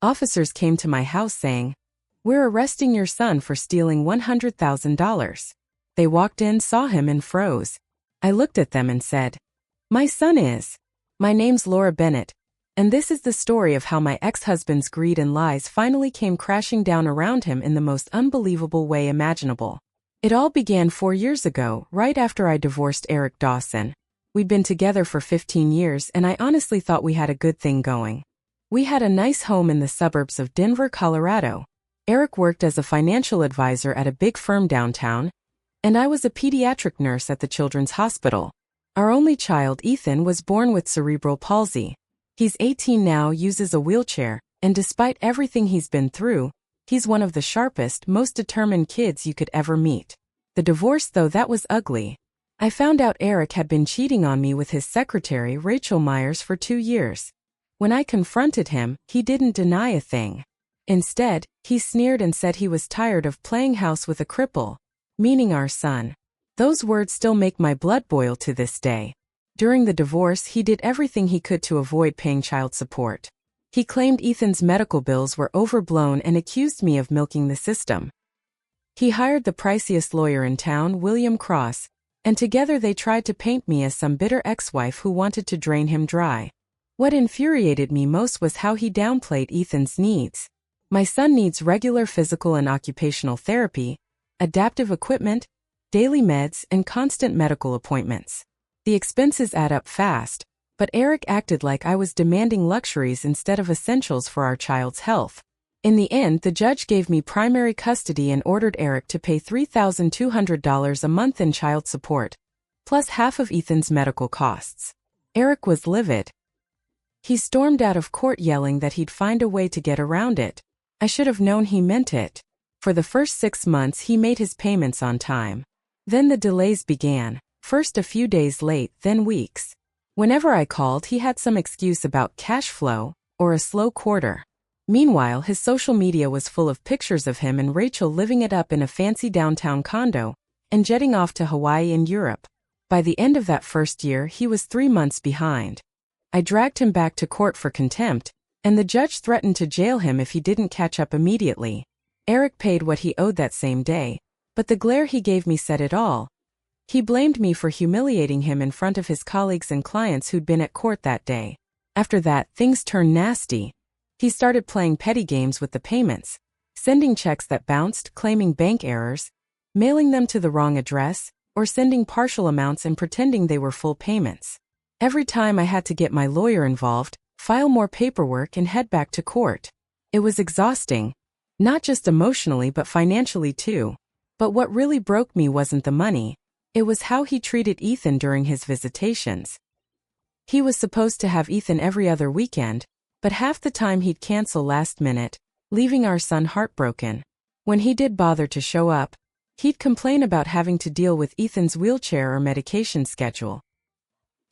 Officers came to my house saying, "We're arresting your son for stealing $100,000. They walked in, saw him, and froze. I looked at them and said, "My son is. My name's Laura Bennett, and this is the story of how my ex-husband's greed and lies finally came crashing down around him in the most unbelievable way imaginable." It all began 4 years ago, right after I divorced Eric Dawson. We'd been together for 15 years and I honestly thought we had a good thing going. We had a nice home in the suburbs of Denver, Colorado. Eric worked as a financial advisor at a big firm downtown, and I was a pediatric nurse at the Children's Hospital. Our only child, Ethan, was born with cerebral palsy. He's 18 now, uses a wheelchair, and despite everything he's been through, he's one of the sharpest, most determined kids you could ever meet. The divorce, though, that was ugly. I found out Eric had been cheating on me with his secretary, Rachel Myers, for 2 years. When I confronted him, he didn't deny a thing. Instead, he sneered and said he was tired of playing house with a cripple, meaning our son. Those words still make my blood boil to this day. During the divorce, he did everything he could to avoid paying child support. He claimed Ethan's medical bills were overblown and accused me of milking the system. He hired the priciest lawyer in town, William Cross, and together they tried to paint me as some bitter ex-wife who wanted to drain him dry. What infuriated me most was how he downplayed Ethan's needs. My son needs regular physical and occupational therapy, adaptive equipment, daily meds, and constant medical appointments. The expenses add up fast, but Eric acted like I was demanding luxuries instead of essentials for our child's health. In the end, the judge gave me primary custody and ordered Eric to pay $3,200 a month in child support, plus half of Ethan's medical costs. Eric was livid. He stormed out of court yelling that he'd find a way to get around it. I should have known he meant it. For the first 6 months he made his payments on time. Then the delays began, first a few days late, then weeks. Whenever I called, he had some excuse about cash flow or a slow quarter. Meanwhile, his social media was full of pictures of him and Rachel living it up in a fancy downtown condo and jetting off to Hawaii and Europe. By the end of that first year, he was 3 months behind. I dragged him back to court for contempt, and the judge threatened to jail him if he didn't catch up immediately. Eric paid what he owed that same day, but the glare he gave me said it all. He blamed me for humiliating him in front of his colleagues and clients who'd been at court that day. After that, things turned nasty. He started playing petty games with the payments, sending checks that bounced, claiming bank errors, mailing them to the wrong address, or sending partial amounts and pretending they were full payments. Every time I had to get my lawyer involved, file more paperwork, and head back to court. It was exhausting. Not just emotionally but financially too. But what really broke me wasn't the money. It was how he treated Ethan during his visitations. He was supposed to have Ethan every other weekend, but half the time he'd cancel last minute, leaving our son heartbroken. When he did bother to show up, he'd complain about having to deal with Ethan's wheelchair or medication schedule.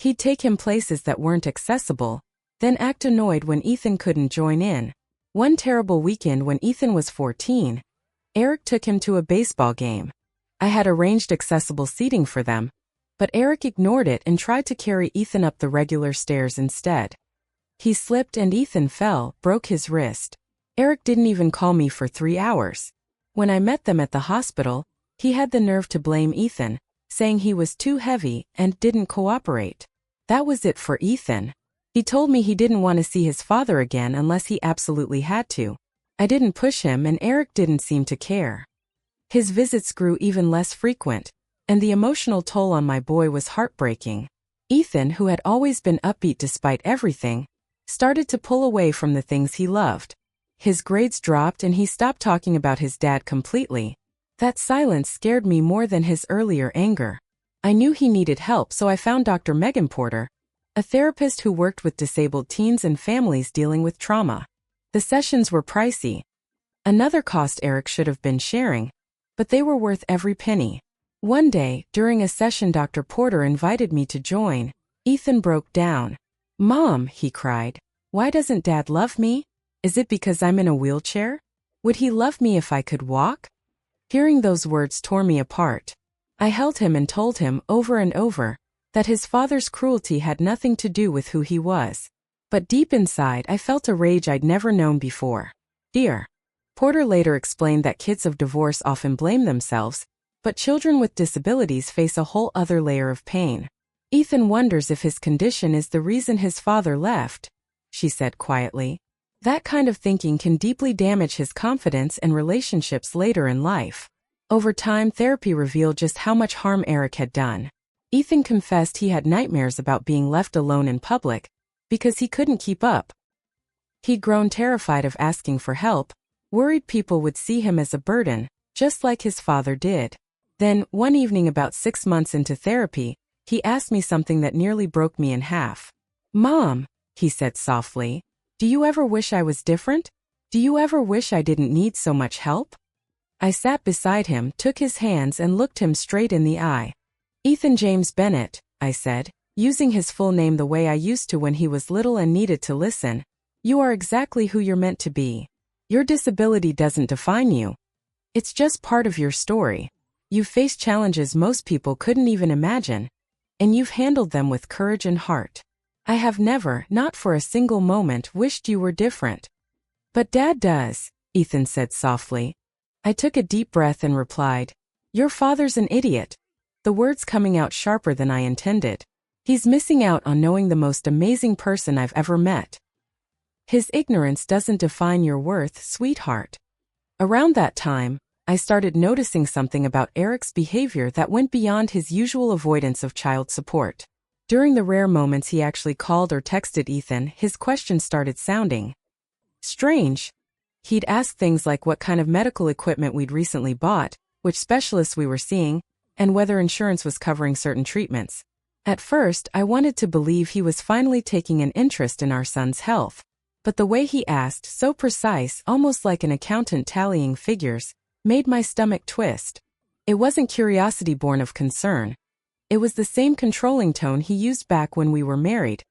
He'd take him places that weren't accessible, then act annoyed when Ethan couldn't join in. One terrible weekend when Ethan was 14, Eric took him to a baseball game. I had arranged accessible seating for them, but Eric ignored it and tried to carry Ethan up the regular stairs instead. He slipped and Ethan fell, broke his wrist. Eric didn't even call me for 3 hours. When I met them at the hospital, he had the nerve to blame Ethan, saying he was too heavy and didn't cooperate. That was it for Ethan. He told me he didn't want to see his father again unless he absolutely had to. I didn't push him and Eric didn't seem to care. His visits grew even less frequent, and the emotional toll on my boy was heartbreaking. Ethan, who had always been upbeat despite everything, started to pull away from the things he loved. His grades dropped and he stopped talking about his dad completely. That silence scared me more than his earlier anger. I knew he needed help, so I found Dr. Megan Porter, a therapist who worked with disabled teens and families dealing with trauma. The sessions were pricey. Another cost Eric should have been sharing, but they were worth every penny. One day, during a session, Dr. Porter invited me to join. Ethan broke down. "Mom," he cried, "why doesn't Dad love me? Is it because I'm in a wheelchair? Would he love me if I could walk?" Hearing those words tore me apart. I held him and told him over and over that his father's cruelty had nothing to do with who he was. But deep inside, I felt a rage I'd never known before. Fear. Porter later explained that kids of divorce often blame themselves, but children with disabilities face a whole other layer of pain. Ethan wonders if his condition is the reason his father left, she said quietly. That kind of thinking can deeply damage his confidence and relationships later in life. Over time, therapy revealed just how much harm Eric had done. Ethan confessed he had nightmares about being left alone in public because he couldn't keep up. He'd grown terrified of asking for help, worried people would see him as a burden, just like his father did. Then, one evening about 6 months into therapy, he asked me something that nearly broke me in half. "Mom," he said softly, "do you ever wish I was different? Do you ever wish I didn't need so much help?" I sat beside him, took his hands and looked him straight in the eye. "Ethan James Bennett," I said, using his full name the way I used to when he was little and needed to listen. "You are exactly who you're meant to be. Your disability doesn't define you. It's just part of your story. You've faced challenges most people couldn't even imagine, and you've handled them with courage and heart. I have never, not for a single moment, wished you were different." "But Dad does," Ethan said softly. I took a deep breath and replied, "Your father's an idiot," the words coming out sharper than I intended. "He's missing out on knowing the most amazing person I've ever met. His ignorance doesn't define your worth, sweetheart." Around that time, I started noticing something about Eric's behavior that went beyond his usual avoidance of child support. During the rare moments he actually called or texted Ethan, his questions started sounding strange. He'd ask things like what kind of medical equipment we'd recently bought, which specialists we were seeing, and whether insurance was covering certain treatments. At first, I wanted to believe he was finally taking an interest in our son's health. But the way he asked, so precise, almost like an accountant tallying figures, made my stomach twist. It wasn't curiosity born of concern. It was the same controlling tone he used back when we were married,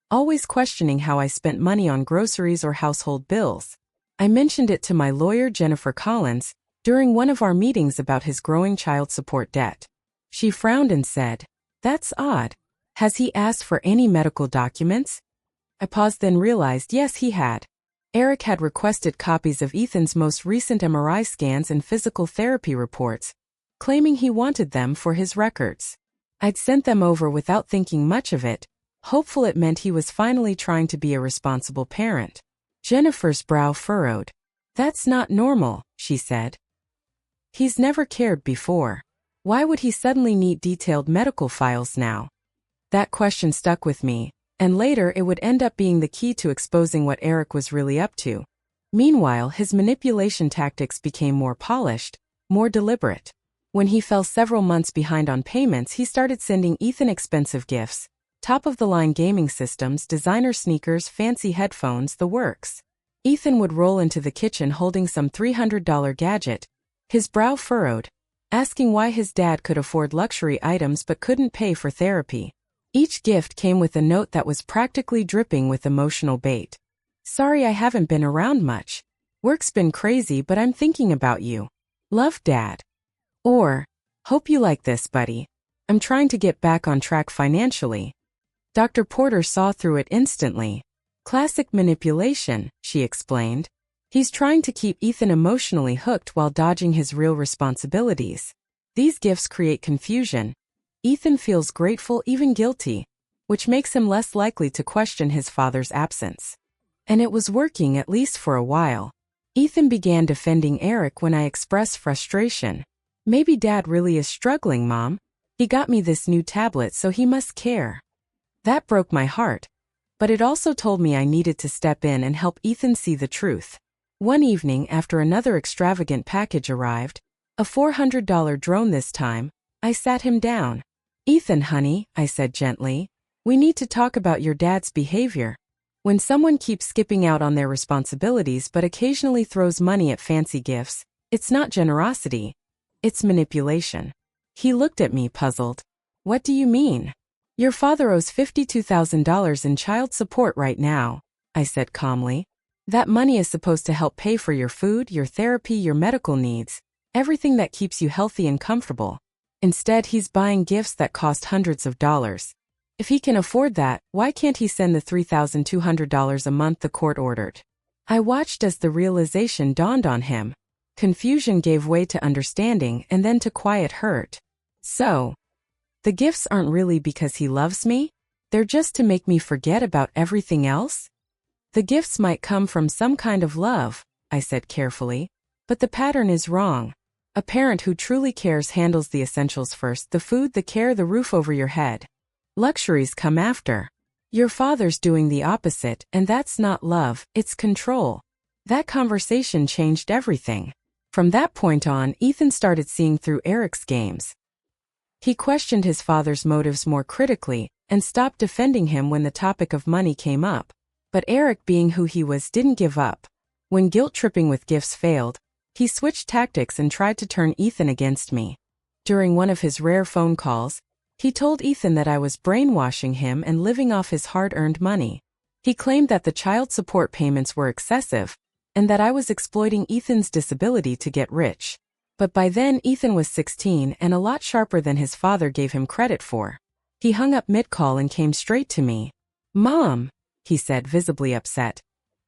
always questioning how I spent money on groceries or household bills. I mentioned it to my lawyer, Jennifer Collins, during one of our meetings about his growing child support debt. She frowned and said, "That's odd. Has he asked for any medical documents?" I paused, then realized yes, he had. Eric had requested copies of Ethan's most recent MRI scans and physical therapy reports, claiming he wanted them for his records. I'd sent them over without thinking much of it, hopeful it meant he was finally trying to be a responsible parent. Jennifer's brow furrowed. "That's not normal," she said. "He's never cared before. Why would he suddenly need detailed medical files now?" That question stuck with me, and later it would end up being the key to exposing what Eric was really up to. Meanwhile, his manipulation tactics became more polished, more deliberate. When he fell several months behind on payments, he started sending Ethan expensive gifts, top-of-the-line gaming systems, designer sneakers, fancy headphones, the works. Ethan would roll into the kitchen holding some $300 gadget, his brow furrowed, asking why his dad could afford luxury items but couldn't pay for therapy. Each gift came with a note that was practically dripping with emotional bait. "Sorry I haven't been around much. Work's been crazy, but I'm thinking about you. Love, Dad." Or, "Hope you like this, buddy. I'm trying to get back on track financially." Dr. Porter saw through it instantly. "Classic manipulation," she explained. "He's trying to keep Ethan emotionally hooked while dodging his real responsibilities. These gifts create confusion. Ethan feels grateful, even guilty, which makes him less likely to question his father's absence. And it was working, at least for a while. Ethan began defending Eric when I expressed frustration. "Maybe Dad really is struggling, Mom. He got me this new tablet, so he must care." That broke my heart, but it also told me I needed to step in and help Ethan see the truth. One evening, after another extravagant package arrived, a $400 drone this time, I sat him down. "Ethan, honey," I said gently, "we need to talk about your dad's behavior. When someone keeps skipping out on their responsibilities but occasionally throws money at fancy gifts, it's not generosity. It's manipulation." He looked at me, puzzled. "What do you mean?" "Your father owes $52,000 in child support right now," I said calmly. "That money is supposed to help pay for your food, your therapy, your medical needs, everything that keeps you healthy and comfortable. Instead, he's buying gifts that cost hundreds of dollars. If he can afford that, why can't he send the $3,200 a month the court ordered? I watched as the realization dawned on him. Confusion gave way to understanding and then to quiet hurt. So, the gifts aren't really because he loves me? They're just to make me forget about everything else? The gifts might come from some kind of love, I said carefully, but the pattern is wrong. A parent who truly cares handles the essentials first: the food, the care, the roof over your head. Luxuries come after. Your father's doing the opposite, and that's not love, it's control. That conversation changed everything. From that point on, Ethan started seeing through Eric's games. He questioned his father's motives more critically, and stopped defending him when the topic of money came up. But Eric, being who he was, didn't give up. When guilt-tripping with gifts failed, he switched tactics and tried to turn Ethan against me. During one of his rare phone calls, he told Ethan that I was brainwashing him and living off his hard-earned money. He claimed that the child support payments were excessive, and that I was exploiting Ethan's disability to get rich. But by then Ethan was 16 and a lot sharper than his father gave him credit for. He hung up mid-call and came straight to me. "Mom," he said, visibly upset.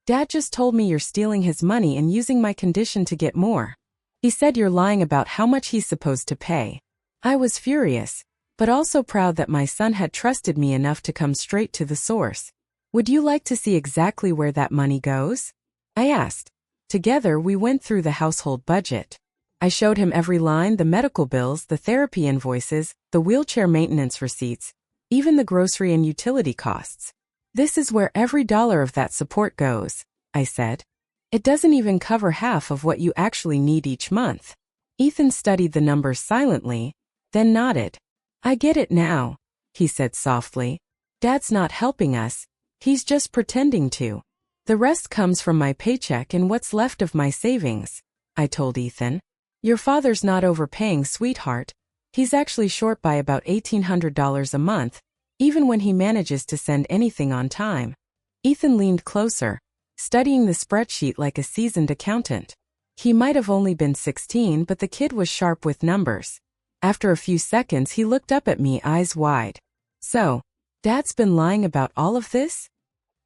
"Dad just told me you're stealing his money and using my condition to get more. He said you're lying about how much he's supposed to pay." I was furious, but also proud that my son had trusted me enough to come straight to the source. "Would you like to see exactly where that money goes?" I asked. Together we went through the household budget. I showed him every line: the medical bills, the therapy invoices, the wheelchair maintenance receipts, even the grocery and utility costs. "This is where every dollar of that support goes," I said. "It doesn't even cover half of what you actually need each month." Ethan studied the numbers silently, then nodded. "I get it now," he said softly. "Dad's not helping us. He's just pretending to. The rest comes from my paycheck and what's left of my savings," I told Ethan. "Your father's not overpaying, sweetheart. He's actually short by about $1,800 a month, even when he manages to send anything on time." Ethan leaned closer, studying the spreadsheet like a seasoned accountant. He might have only been 16, but the kid was sharp with numbers. After a few seconds, he looked up at me, eyes wide. "So, Dad's been lying about all of this?"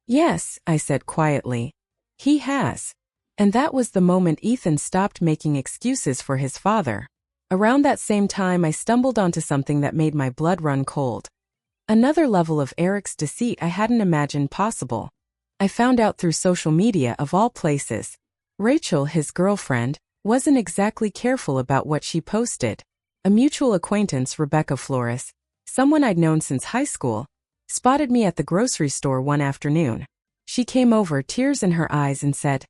"Yes," I said quietly. "He has." And that was the moment Ethan stopped making excuses for his father. Around that same time, I stumbled onto something that made my blood run cold. Another level of Eric's deceit I hadn't imagined possible. I found out through social media, of all places. Rachel, his girlfriend, wasn't exactly careful about what she posted. A mutual acquaintance, Rebecca Flores, someone I'd known since high school, spotted me at the grocery store one afternoon. She came over, tears in her eyes, and said,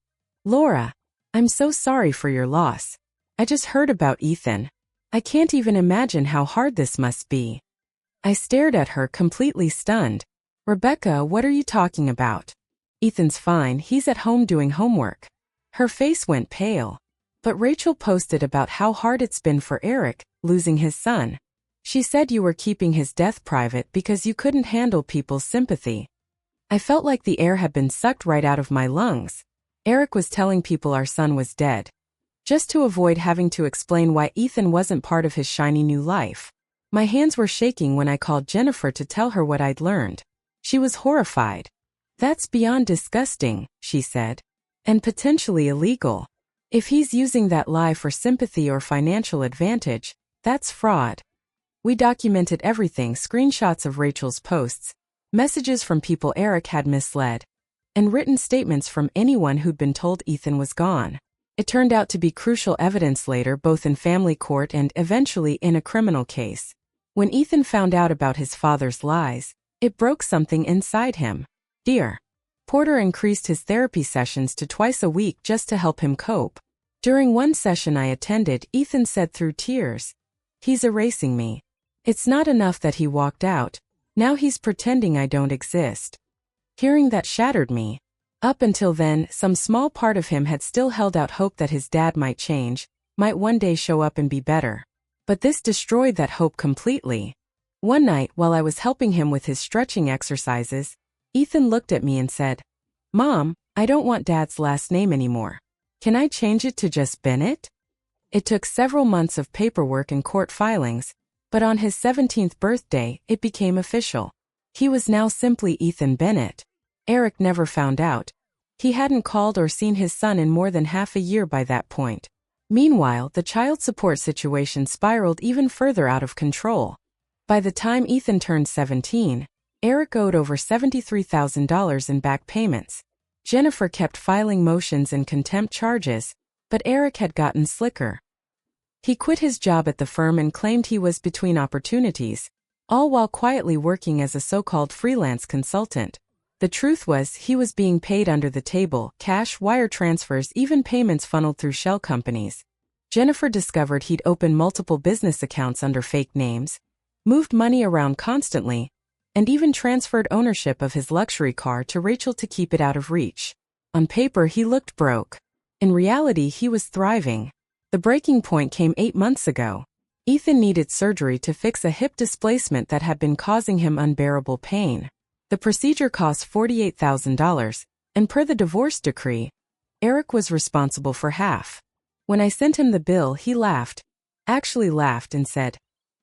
"Laura, I'm so sorry for your loss. I just heard about Ethan. I can't even imagine how hard this must be." I stared at her, completely stunned. "Rebecca, what are you talking about? Ethan's fine, he's at home doing homework." Her face went pale. "But Rachel posted about how hard it's been for Eric, losing his son. She said you were keeping his death private because you couldn't handle people's sympathy." I felt like the air had been sucked right out of my lungs. Eric was telling people our son was dead, just to avoid having to explain why Ethan wasn't part of his shiny new life. My hands were shaking when I called Jennifer to tell her what I'd learned. She was horrified. "That's beyond disgusting," she said, "and potentially illegal. If he's using that lie for sympathy or financial advantage, that's fraud." We documented everything: screenshots of Rachel's posts, messages from people Eric had misled, and written statements from anyone who'd been told Ethan was gone. It turned out to be crucial evidence later, both in family court and, eventually, in a criminal case. When Ethan found out about his father's lies, it broke something inside him. Dear Porter increased his therapy sessions to twice a week just to help him cope. During one session I attended, Ethan said through tears, "He's erasing me. It's not enough that he walked out, now he's pretending I don't exist." Hearing that shattered me. Up until then, some small part of him had still held out hope that his dad might change, might one day show up and be better. But this destroyed that hope completely. One night, while I was helping him with his stretching exercises, Ethan looked at me and said, "Mom, I don't want Dad's last name anymore. Can I change it to just Bennett?" It took several months of paperwork and court filings, but on his 17th birthday, it became official. He was now simply Ethan Bennett. Eric never found out. He hadn't called or seen his son in more than half a year by that point. Meanwhile, the child support situation spiraled even further out of control. By the time Ethan turned 17, Eric owed over $73,000 in back payments. Jennifer kept filing motions and contempt charges, but Eric had gotten slicker. He quit his job at the firm and claimed he was between opportunities, all while quietly working as a so-called freelance consultant. The truth was, he was being paid under the table, cash, wire transfers, even payments funneled through shell companies. Jennifer discovered he'd opened multiple business accounts under fake names, moved money around constantly, and even transferred ownership of his luxury car to Rachel to keep it out of reach. On paper, he looked broke. In reality, he was thriving. The breaking point came 8 months ago. Ethan needed surgery to fix a hip displacement that had been causing him unbearable pain. The procedure cost $48,000, and per the divorce decree, Eric was responsible for half. When I sent him the bill, he laughed. Actually laughed and said,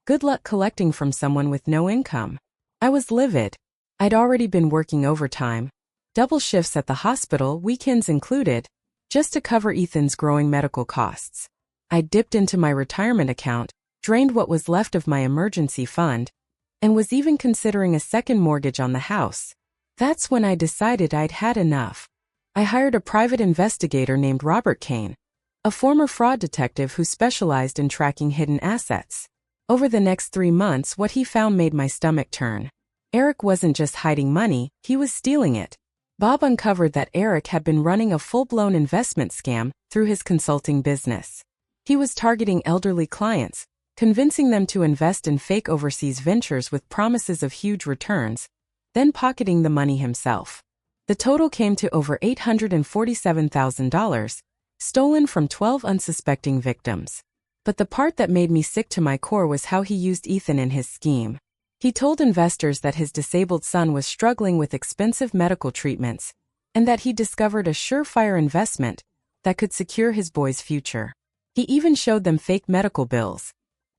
"Good luck collecting from someone with no income." I was livid. I'd already been working overtime, double shifts at the hospital, weekends included, just to cover Ethan's growing medical costs. I dipped into my retirement account, drained what was left of my emergency fund, and was even considering a second mortgage on the house. That's when I decided I'd had enough. I hired a private investigator named Robert Kane, a former fraud detective who specialized in tracking hidden assets. Over the next 3 months, what he found made my stomach turn. Eric wasn't just hiding money, he was stealing it. Bob uncovered that Eric had been running a full-blown investment scam through his consulting business. He was targeting elderly clients, convincing them to invest in fake overseas ventures with promises of huge returns, then pocketing the money himself. The total came to over $847,000, stolen from 12 unsuspecting victims. But the part that made me sick to my core was how he used Ethan in his scheme. He told investors that his disabled son was struggling with expensive medical treatments, and that he discovered a surefire investment that could secure his boy's future. He even showed them fake medical bills,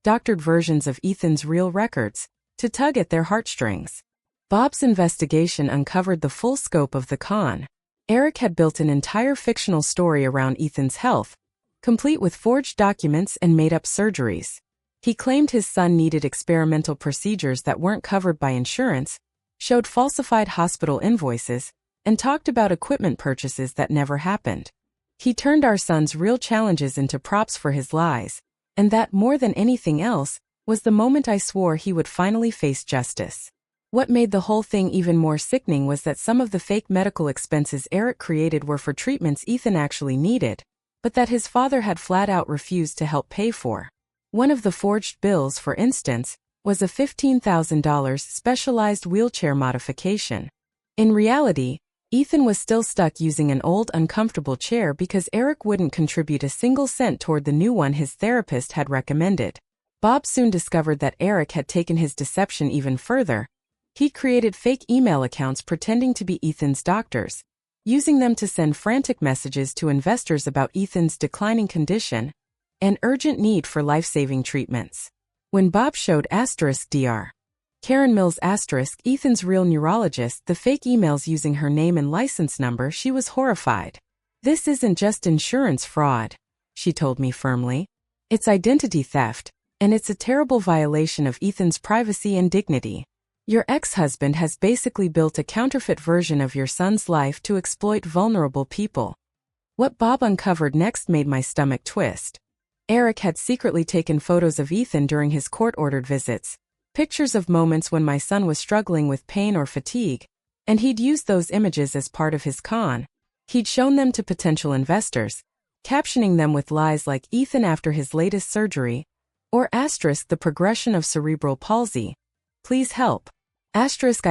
doctored versions of Ethan's real records, to tug at their heartstrings. Bob's investigation uncovered the full scope of the con. Eric had built an entire fictional story around Ethan's health, complete with forged documents and made-up surgeries. He claimed his son needed experimental procedures that weren't covered by insurance, showed falsified hospital invoices, and talked about equipment purchases that never happened. He turned our son's real challenges into props for his lies, and that, more than anything else, was the moment I swore he would finally face justice. What made the whole thing even more sickening was that some of the fake medical expenses Eric created were for treatments Ethan actually needed, but that his father had flat out refused to help pay for. One of the forged bills, for instance, was a $15,000 specialized wheelchair modification. In reality, Ethan was still stuck using an old, uncomfortable chair because Eric wouldn't contribute a single cent toward the new one his therapist had recommended. Bob soon discovered that Eric had taken his deception even further. He'd created fake email accounts pretending to be Ethan's doctors, using them to send frantic messages to investors about Ethan's declining condition and urgent need for life-saving treatments. When Bob showed Dr. Karen Mills Ethan's real neurologist the fake emails using her name and license number, she was horrified. "This isn't just insurance fraud," she told me firmly. "It's identity theft, and it's a terrible violation of Ethan's privacy and dignity. Your ex-husband has basically built a counterfeit version of your son's life to exploit vulnerable people." What Bob uncovered next made my stomach twist. Eric had secretly taken photos of Ethan during his court-ordered visits, pictures of moments when my son was struggling with pain or fatigue, and he'd used those images as part of his con. He'd shown them to potential investors, captioning them with lies like "Ethan after his latest surgery," or "the progression of cerebral palsy. Please help." I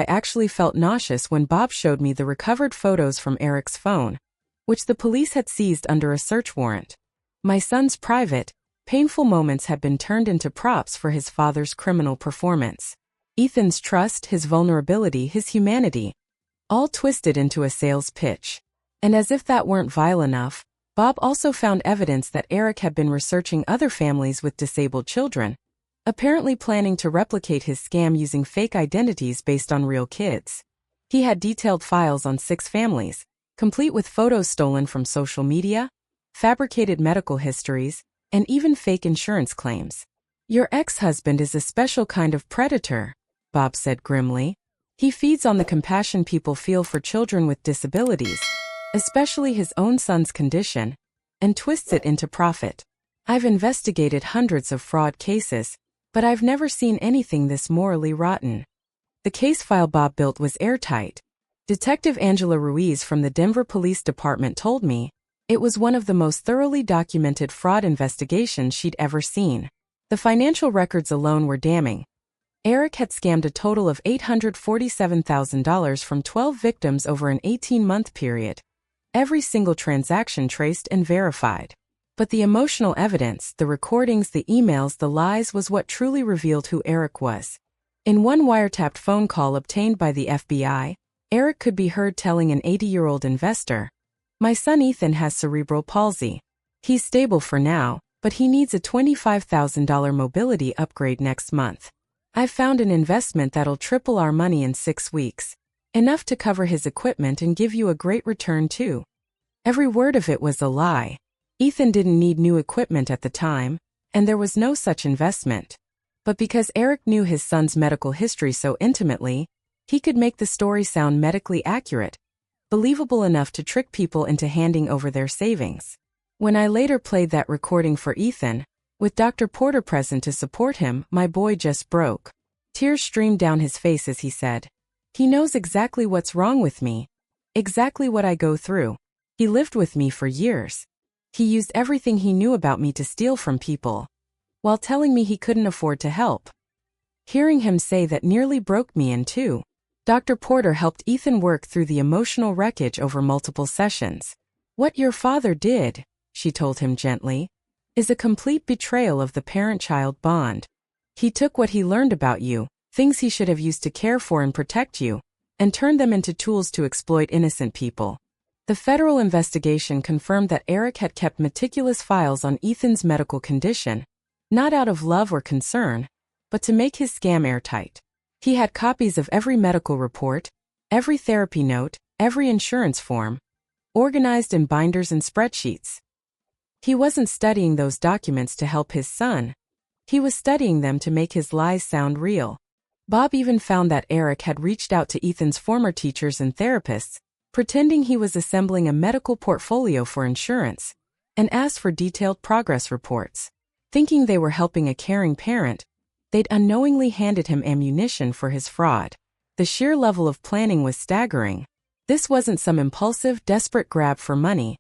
actually felt nauseous when Bob showed me the recovered photos from Eric's phone, which the police had seized under a search warrant. My son's private, painful moments had been turned into props for his father's criminal performance. Ethan's trust, his vulnerability, his humanity, all twisted into a sales pitch. And as if that weren't vile enough, Bob also found evidence that Eric had been researching other families with disabled children, apparently planning to replicate his scam using fake identities based on real kids. He had detailed files on 6 families, complete with photos stolen from social media, fabricated medical histories, and even fake insurance claims. "Your ex-husband is a special kind of predator," Bob said grimly. "He feeds on the compassion people feel for children with disabilities, especially his own son's condition, and twists it into profit. I've investigated hundreds of fraud cases, but I've never seen anything this morally rotten." The case file Bob built was airtight. Detective Angela Ruiz from the Denver Police Department told me it was one of the most thoroughly documented fraud investigations she'd ever seen. The financial records alone were damning. Eric had scammed a total of $847,000 from 12 victims over an 18-month period. Every single transaction traced and verified. But the emotional evidence, the recordings, the emails, the lies was what truly revealed who Eric was. In one wiretapped phone call obtained by the FBI, Eric could be heard telling an 80-year-old investor, "My son Ethan has cerebral palsy. He's stable for now, but he needs a $25,000 mobility upgrade next month. I've found an investment that'll triple our money in 6 weeks. Enough to cover his equipment and give you a great return too." Every word of it was a lie. Ethan didn't need new equipment at the time, and there was no such investment. But because Eric knew his son's medical history so intimately, he could make the story sound medically accurate, believable enough to trick people into handing over their savings. When I later played that recording for Ethan, with Dr. Porter present to support him, my boy just broke. Tears streamed down his face as he said, "He knows exactly what's wrong with me, exactly what I go through. He lived with me for years. He used everything he knew about me to steal from people, while telling me he couldn't afford to help." Hearing him say that nearly broke me in two. Dr. Porter helped Ethan work through the emotional wreckage over multiple sessions. "What your father did," she told him gently, "is a complete betrayal of the parent-child bond. He took what he learned about you, things he should have used to care for and protect you, and turned them into tools to exploit innocent people." The federal investigation confirmed that Eric had kept meticulous files on Ethan's medical condition, not out of love or concern, but to make his scam airtight. He had copies of every medical report, every therapy note, every insurance form, organized in binders and spreadsheets. He wasn't studying those documents to help his son. He was studying them to make his lies sound real. Bob even found that Eric had reached out to Ethan's former teachers and therapists, pretending he was assembling a medical portfolio for insurance, and asked for detailed progress reports. Thinking they were helping a caring parent, they'd unknowingly handed him ammunition for his fraud. The sheer level of planning was staggering. This wasn't some impulsive, desperate grab for money.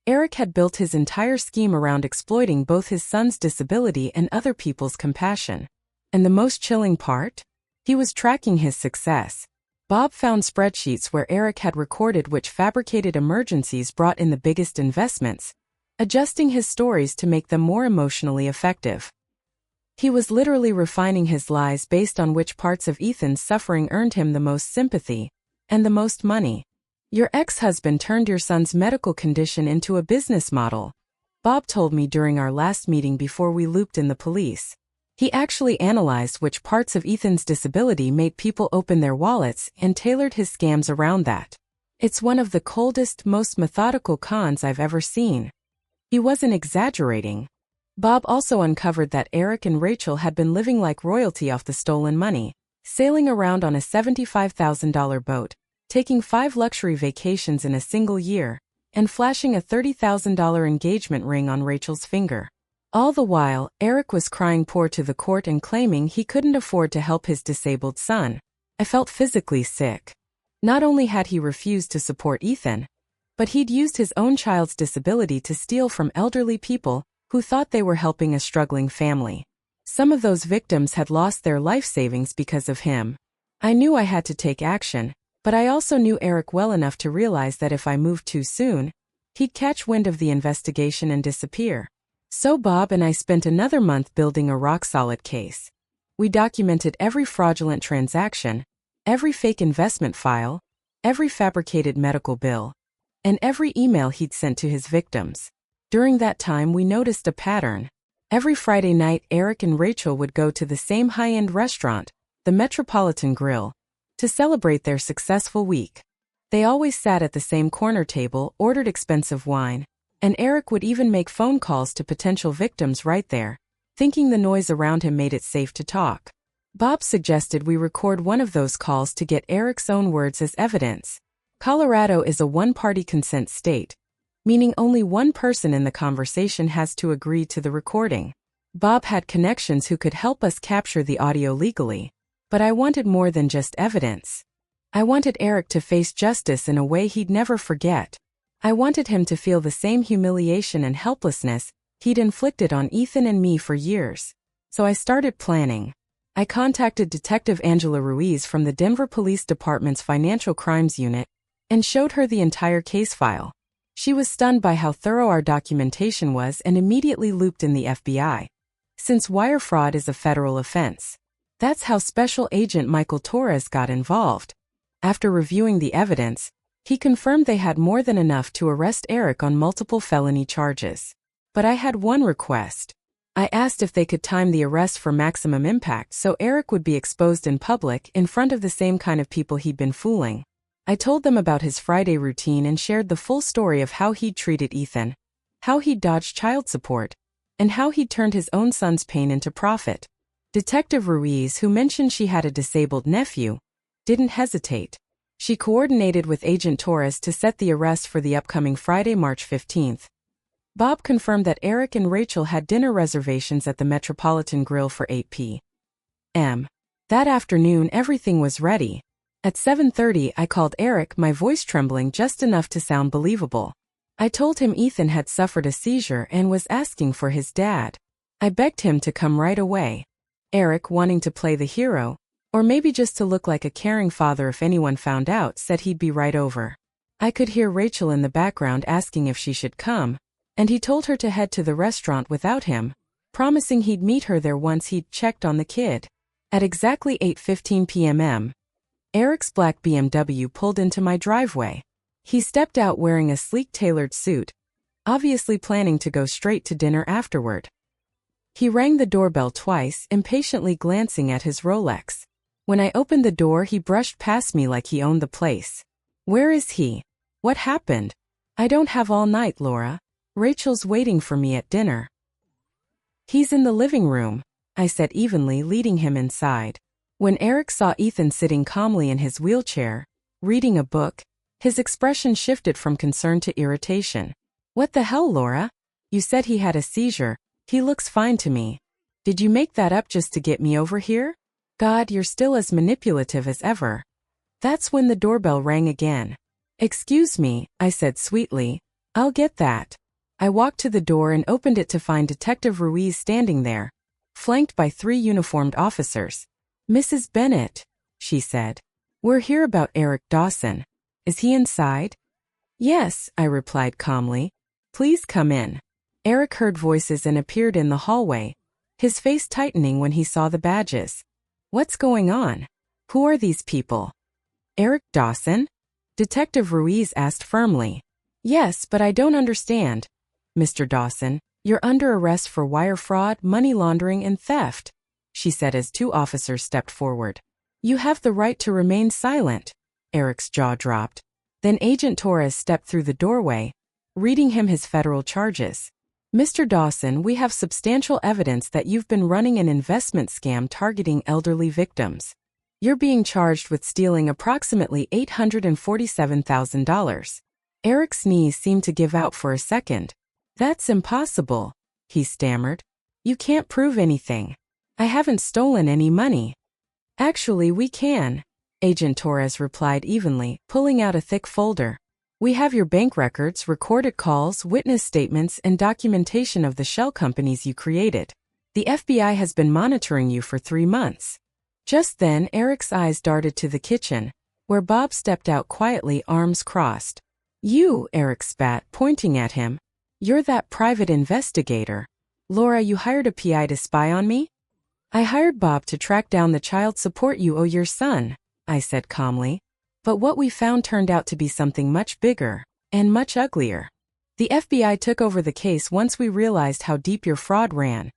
Eric had built his entire scheme around exploiting both his son's disability and other people's compassion. And the most chilling part? He was tracking his success. Bob found spreadsheets where Eric had recorded which fabricated emergencies brought in the biggest investments, adjusting his stories to make them more emotionally effective. He was literally refining his lies based on which parts of Ethan's suffering earned him the most sympathy and the most money. "Your ex-husband turned your son's medical condition into a business model," Bob told me during our last meeting before we looped in the police. He actually analyzed which parts of Ethan's disability made people open their wallets and tailored his scams around that. It's one of the coldest, most methodical cons I've ever seen. He wasn't exaggerating. Bob also uncovered that Eric and Rachel had been living like royalty off the stolen money, sailing around on a $75,000 boat, taking 5 luxury vacations in a single year, and flashing a $30,000 engagement ring on Rachel's finger. All the while, Eric was crying poor to the court and claiming he couldn't afford to help his disabled son. I felt physically sick. Not only had he refused to support Ethan, but he'd used his own child's disability to steal from elderly people who thought they were helping a struggling family. Some of those victims had lost their life savings because of him. I knew I had to take action, but I also knew Eric well enough to realize that if I moved too soon, he'd catch wind of the investigation and disappear. So Bob and I spent another month building a rock-solid case. We documented every fraudulent transaction, every fake investment file, every fabricated medical bill, and every email he'd sent to his victims. During that time we noticed a pattern. Every Friday night, Eric and Rachel would go to the same high-end restaurant, the Metropolitan Grill, to celebrate their successful week. They always sat at the same corner table, ordered expensive wine, and Eric would even make phone calls to potential victims right there, thinking the noise around him made it safe to talk. Bob suggested we record one of those calls to get Eric's own words as evidence. Colorado is a one-party consent state, meaning only one person in the conversation has to agree to the recording. Bob had connections who could help us capture the audio legally, but I wanted more than just evidence. I wanted Eric to face justice in a way he'd never forget. I wanted him to feel the same humiliation and helplessness he'd inflicted on Ethan and me for years. So I started planning. I contacted Detective Angela Ruiz from the Denver Police Department's Financial Crimes Unit and showed her the entire case file. She was stunned by how thorough our documentation was and immediately looped in the FBI, since wire fraud is a federal offense. That's how Special Agent Michael Torres got involved. After reviewing the evidence, he confirmed they had more than enough to arrest Eric on multiple felony charges. But I had one request. I asked if they could time the arrest for maximum impact so Eric would be exposed in public in front of the same kind of people he'd been fooling. I told them about his Friday routine and shared the full story of how he'd treated Ethan, how he'd dodged child support, and how he'd turned his own son's pain into profit. Detective Ruiz, who mentioned she had a disabled nephew, didn't hesitate. She coordinated with Agent Torres to set the arrest for the upcoming Friday, March 15th. Bob confirmed that Eric and Rachel had dinner reservations at the Metropolitan Grill for 8 p.m. That afternoon, everything was ready. At 7:30, I called Eric, my voice trembling just enough to sound believable. I told him Ethan had suffered a seizure and was asking for his dad. I begged him to come right away. Eric, wanting to play the hero, or maybe just to look like a caring father if anyone found out, said he'd be right over. I could hear Rachel in the background asking if she should come, and he told her to head to the restaurant without him, promising he'd meet her there once he'd checked on the kid. At exactly 8:15 p.m., Eric's black BMW pulled into my driveway. He stepped out wearing a sleek tailored suit, obviously planning to go straight to dinner afterward. He rang the doorbell twice, impatiently glancing at his Rolex. When I opened the door, he brushed past me like he owned the place. Where is he? What happened? I don't have all night, Laura. Rachel's waiting for me at dinner. He's in the living room, I said evenly, leading him inside. When Eric saw Ethan sitting calmly in his wheelchair, reading a book, his expression shifted from concern to irritation. What the hell, Laura? You said he had a seizure. He looks fine to me. Did you make that up just to get me over here? God, you're still as manipulative as ever. That's when the doorbell rang again. Excuse me, I said sweetly. I'll get that. I walked to the door and opened it to find Detective Ruiz standing there, flanked by 3 uniformed officers. Mrs. Bennett, she said. We're here about Eric Dawson. Is he inside? Yes, I replied calmly. Please come in. Eric heard voices and appeared in the hallway, his face tightening when he saw the badges. What's going on? Who are these people? Eric Dawson? Detective Ruiz asked firmly. Yes, but I don't understand. Mr. Dawson, you're under arrest for wire fraud, money laundering, and theft, she said as 2 officers stepped forward. You have the right to remain silent. Eric's jaw dropped. Then Agent Torres stepped through the doorway, reading him his federal charges. Mr. Dawson, we have substantial evidence that you've been running an investment scam targeting elderly victims. You're being charged with stealing approximately $847,000. Eric's knees seemed to give out for a second. That's impossible, he stammered. You can't prove anything. I haven't stolen any money. Actually, we can, Agent Torres replied evenly, pulling out a thick folder. We have your bank records, recorded calls, witness statements, and documentation of the shell companies you created. The FBI has been monitoring you for 3 months. Just then, Eric's eyes darted to the kitchen, where Bob stepped out quietly, arms crossed. You, Eric spat, pointing at him. You're that private investigator. Laura, you hired a PI to spy on me? I hired Bob to track down the child support you owe your son, I said calmly. But what we found turned out to be something much bigger, and much uglier. The FBI took over the case once we realized how deep your fraud ran.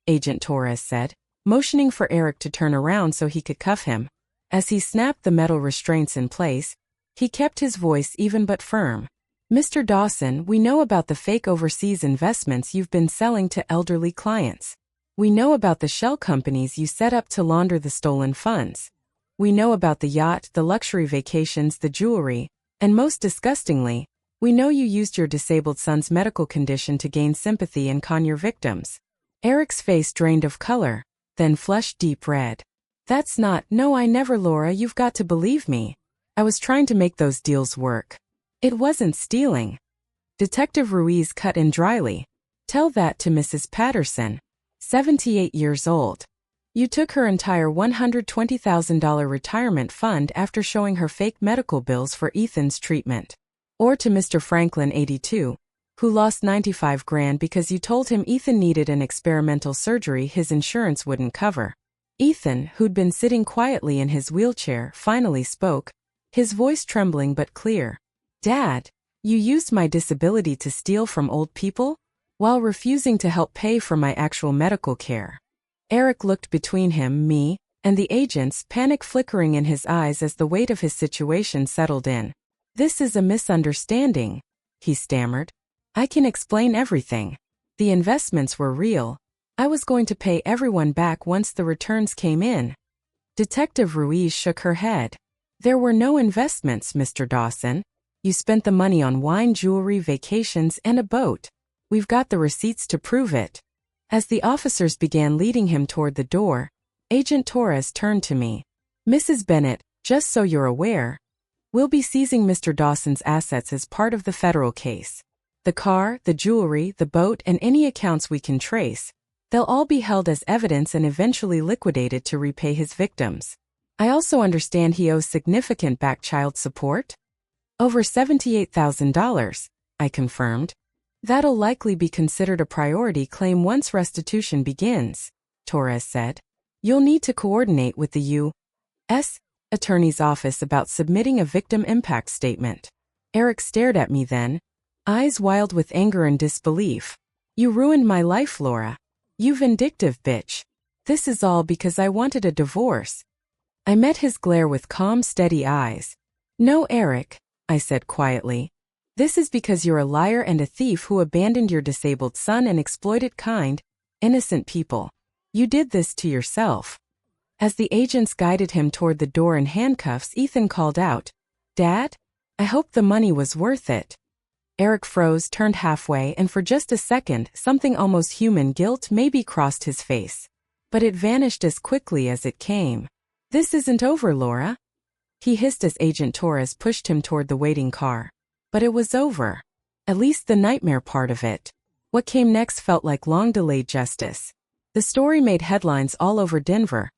Agent Torres said, motioning for Eric to turn around so he could cuff him. As he snapped the metal restraints in place, he kept his voice even but firm. Mr. Dawson, we know about the fake overseas investments you've been selling to elderly clients. We know about the shell companies you set up to launder the stolen funds. We know about the yacht, the luxury vacations, the jewelry, and most disgustingly, we know you used your disabled son's medical condition to gain sympathy and con your victims. Eric's face drained of color, then flushed deep red. That's not, no, I never, Laura, you've got to believe me. I was trying to make those deals work. It wasn't stealing. Detective Ruiz cut in dryly. Tell that to Mrs. Patterson, 78 years old. You took her entire $120,000 retirement fund after showing her fake medical bills for Ethan's treatment. Or to Mr. Franklin, 82, who lost $95,000 because you told him Ethan needed an experimental surgery his insurance wouldn't cover. Ethan, who'd been sitting quietly in his wheelchair, finally spoke, his voice trembling but clear. Dad, you used my disability to steal from old people? While refusing to help pay for my actual medical care. Eric looked between him, me, and the agents, panic flickering in his eyes as the weight of his situation settled in. This is a misunderstanding, he stammered. I can explain everything. The investments were real. I was going to pay everyone back once the returns came in. Detective Ruiz shook her head. There were no investments, Mr. Dawson. You spent the money on wine, jewelry, vacations, and a boat. We've got the receipts to prove it. As the officers began leading him toward the door, Agent Torres turned to me. Mrs. Bennett, just so you're aware, we'll be seizing Mr. Dawson's assets as part of the federal case. The car, the jewelry, the boat, and any accounts we can trace, they'll all be held as evidence and eventually liquidated to repay his victims. I also understand he owes significant back child support? Over $78,000, I confirmed. That'll likely be considered a priority claim once restitution begins, Torres said. You'll need to coordinate with the U.S. Attorney's Office about submitting a victim impact statement. Eric stared at me then, eyes wild with anger and disbelief. You ruined my life, Laura. You vindictive bitch. This is all because I wanted a divorce. I met his glare with calm, steady eyes. No, Eric, I said quietly. This is because you're a liar and a thief who abandoned your disabled son and exploited kind, innocent people. You did this to yourself. As the agents guided him toward the door in handcuffs, Ethan called out, Dad? I hope the money was worth it. Eric froze, turned halfway, and for just a second, something almost human, guilt, maybe crossed his face. But it vanished as quickly as it came. This isn't over, Laura. He hissed as Agent Torres pushed him toward the waiting car. But it was over. At least the nightmare part of it. What came next felt like long-delayed justice. The story made headlines all over Denver.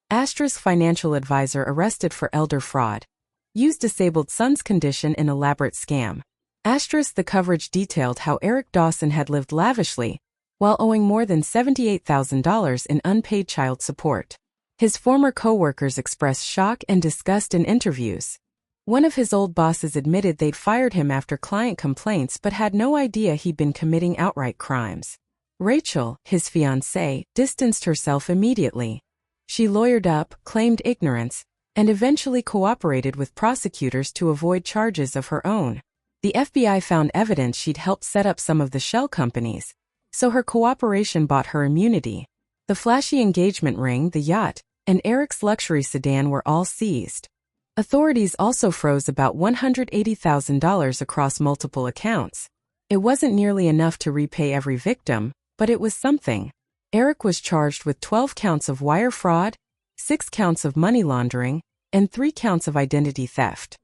Astra's financial advisor arrested for elder fraud. Used disabled son's condition in elaborate scam. Astra's the coverage detailed how Eric Dawson had lived lavishly, while owing more than $78,000 in unpaid child support. His former co-workers expressed shock and disgust in interviews. One of his old bosses admitted they'd fired him after client complaints but had no idea he'd been committing outright crimes. Rachel, his fiancée, distanced herself immediately. She lawyered up, claimed ignorance, and eventually cooperated with prosecutors to avoid charges of her own. The FBI found evidence she'd helped set up some of the shell companies, so her cooperation bought her immunity. The flashy engagement ring, the yacht, and Eric's luxury sedan were all seized. Authorities also froze about $180,000 across multiple accounts. It wasn't nearly enough to repay every victim, but it was something. Eric was charged with 12 counts of wire fraud, 6 counts of money laundering, and 3 counts of identity theft.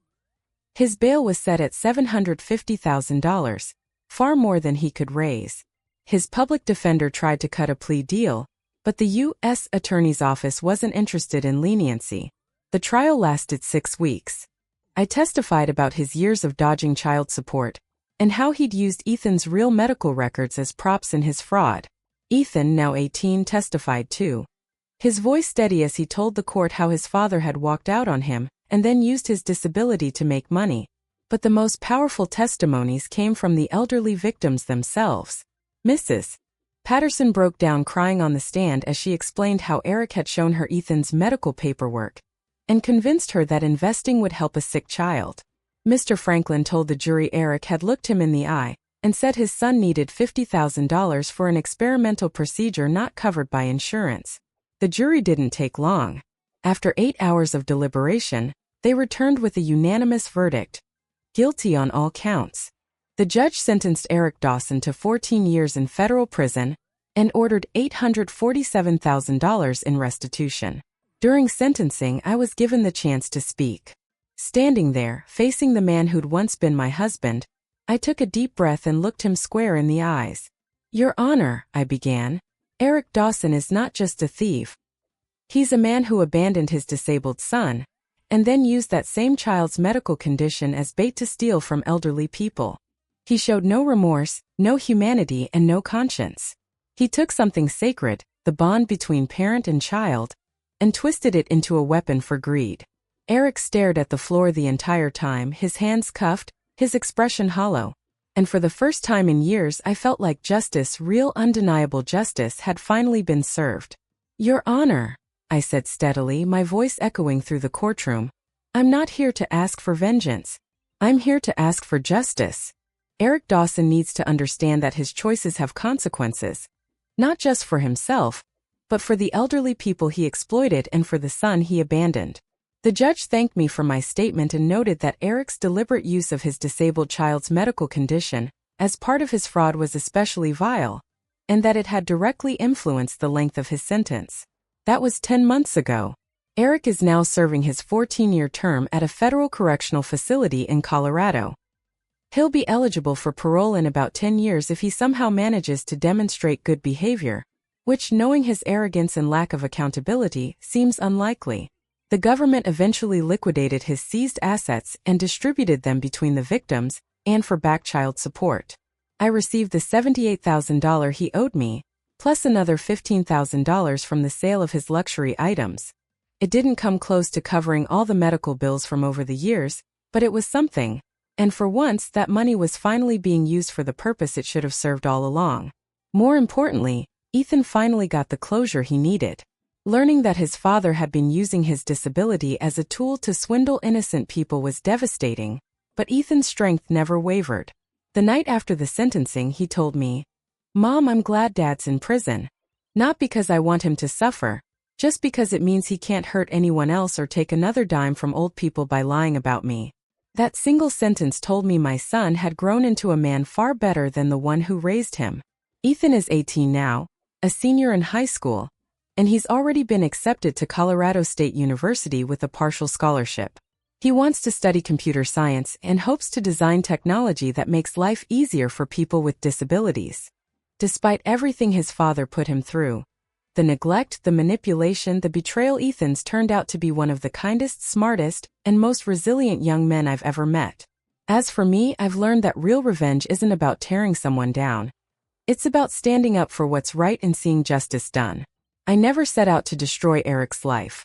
His bail was set at $750,000, far more than he could raise. His public defender tried to cut a plea deal, but the U.S. Attorney's Office wasn't interested in leniency. The trial lasted 6 weeks. I testified about his years of dodging child support, and how he'd used Ethan's real medical records as props in his fraud. Ethan, now 18, testified too. His voice steady as he told the court how his father had walked out on him, and then used his disability to make money. But the most powerful testimonies came from the elderly victims themselves. Mrs. Patterson broke down crying on the stand as she explained how Eric had shown her Ethan's medical paperwork and convinced her that investing would help a sick child. Mr. Franklin told the jury Eric had looked him in the eye and said his son needed $50,000 for an experimental procedure not covered by insurance. The jury didn't take long. After 8 hours of deliberation, they returned with a unanimous verdict: guilty on all counts. The judge sentenced Eric Dawson to 14 years in federal prison and ordered $847,000 in restitution. During sentencing, I was given the chance to speak. Standing there, facing the man who'd once been my husband, I took a deep breath and looked him square in the eyes. "Your Honor," I began, "Eric Dawson is not just a thief. He's a man who abandoned his disabled son and then used that same child's medical condition as bait to steal from elderly people. He showed no remorse, no humanity, and no conscience. He took something sacred, the bond between parent and child, and twisted it into a weapon for greed." Eric stared at the floor the entire time, his hands cuffed, his expression hollow. And for the first time in years, I felt like justice, real undeniable justice, had finally been served. "Your Honor," I said steadily, my voice echoing through the courtroom, "I'm not here to ask for vengeance. I'm here to ask for justice. Eric Dawson needs to understand that his choices have consequences, not just for himself, but for the elderly people he exploited and for the son he abandoned." The judge thanked me for my statement and noted that Eric's deliberate use of his disabled child's medical condition as part of his fraud was especially vile, and that it had directly influenced the length of his sentence. That was 10 months ago. Eric is now serving his 14-year term at a federal correctional facility in Colorado. He'll be eligible for parole in about 10 years if he somehow manages to demonstrate good behavior, which, knowing his arrogance and lack of accountability, seems unlikely. The government eventually liquidated his seized assets and distributed them between the victims and for back child support. I received the $78,000 he owed me, plus another $15,000 from the sale of his luxury items. It didn't come close to covering all the medical bills from over the years, but it was something, and for once that money was finally being used for the purpose it should have served all along. More importantly, Ethan finally got the closure he needed. Learning that his father had been using his disability as a tool to swindle innocent people was devastating, but Ethan's strength never wavered. The night after the sentencing, he told me, "Mom, I'm glad Dad's in prison. Not because I want him to suffer, just because it means he can't hurt anyone else or take another dime from old people by lying about me." That single sentence told me my son had grown into a man far better than the one who raised him. Ethan is 18 now, a senior in high school, and he's already been accepted to Colorado State University with a partial scholarship. He wants to study computer science and hopes to design technology that makes life easier for people with disabilities. Despite everything his father put him through, the neglect, the manipulation, the betrayal, Ethan's turned out to be one of the kindest, smartest, and most resilient young men I've ever met. As for me, I've learned that real revenge isn't about tearing someone down. It's about standing up for what's right and seeing justice done. I never set out to destroy Eric's life.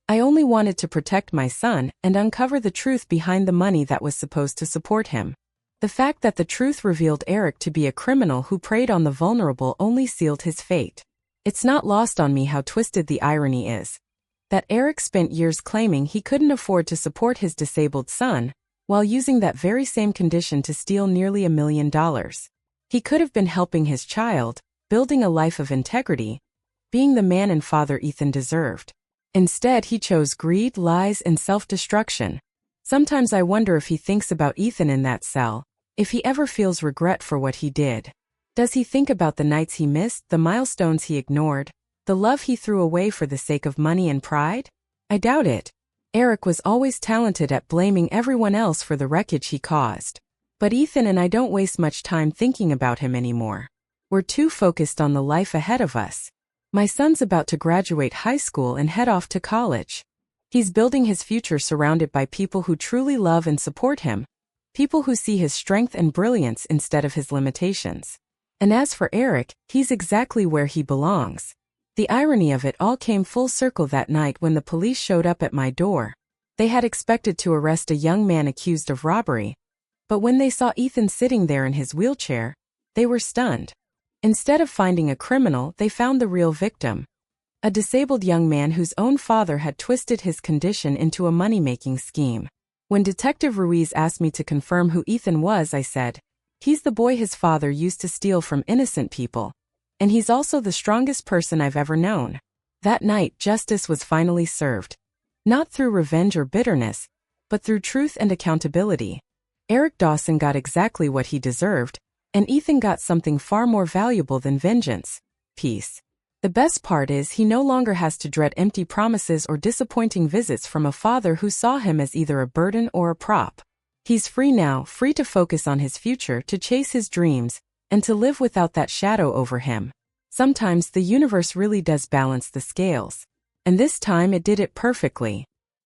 I only wanted to protect my son and uncover the truth behind the money that was supposed to support him. The fact that the truth revealed Eric to be a criminal who preyed on the vulnerable only sealed his fate. It's not lost on me how twisted the irony is. That Eric spent years claiming he couldn't afford to support his disabled son, while using that very same condition to steal nearly $1 million. He could have been helping his child, building a life of integrity, being the man and father Ethan deserved. Instead, he chose greed, lies, and self-destruction. Sometimes I wonder if he thinks about Ethan in that cell, if he ever feels regret for what he did. Does he think about the nights he missed, the milestones he ignored, the love he threw away for the sake of money and pride? I doubt it. Eric was always talented at blaming everyone else for the wreckage he caused. But Ethan and I don't waste much time thinking about him anymore. We're too focused on the life ahead of us. My son's about to graduate high school and head off to college. He's building his future surrounded by people who truly love and support him, people who see his strength and brilliance instead of his limitations. And as for Eric, he's exactly where he belongs. The irony of it all came full circle that night when the police showed up at my door. They had expected to arrest a young man accused of robbery, but when they saw Ethan sitting there in his wheelchair, they were stunned. Instead of finding a criminal, they found the real victim. A disabled young man whose own father had twisted his condition into a money-making scheme. When Detective Ruiz asked me to confirm who Ethan was, I said, "He's the boy his father used to steal from innocent people. And he's also the strongest person I've ever known." That night, justice was finally served. Not through revenge or bitterness, but through truth and accountability. Eric Dawson got exactly what he deserved, and Ethan got something far more valuable than vengeance: peace. The best part is he no longer has to dread empty promises or disappointing visits from a father who saw him as either a burden or a prop. He's free now, free to focus on his future, to chase his dreams, and to live without that shadow over him. Sometimes the universe really does balance the scales. And this time it did it perfectly.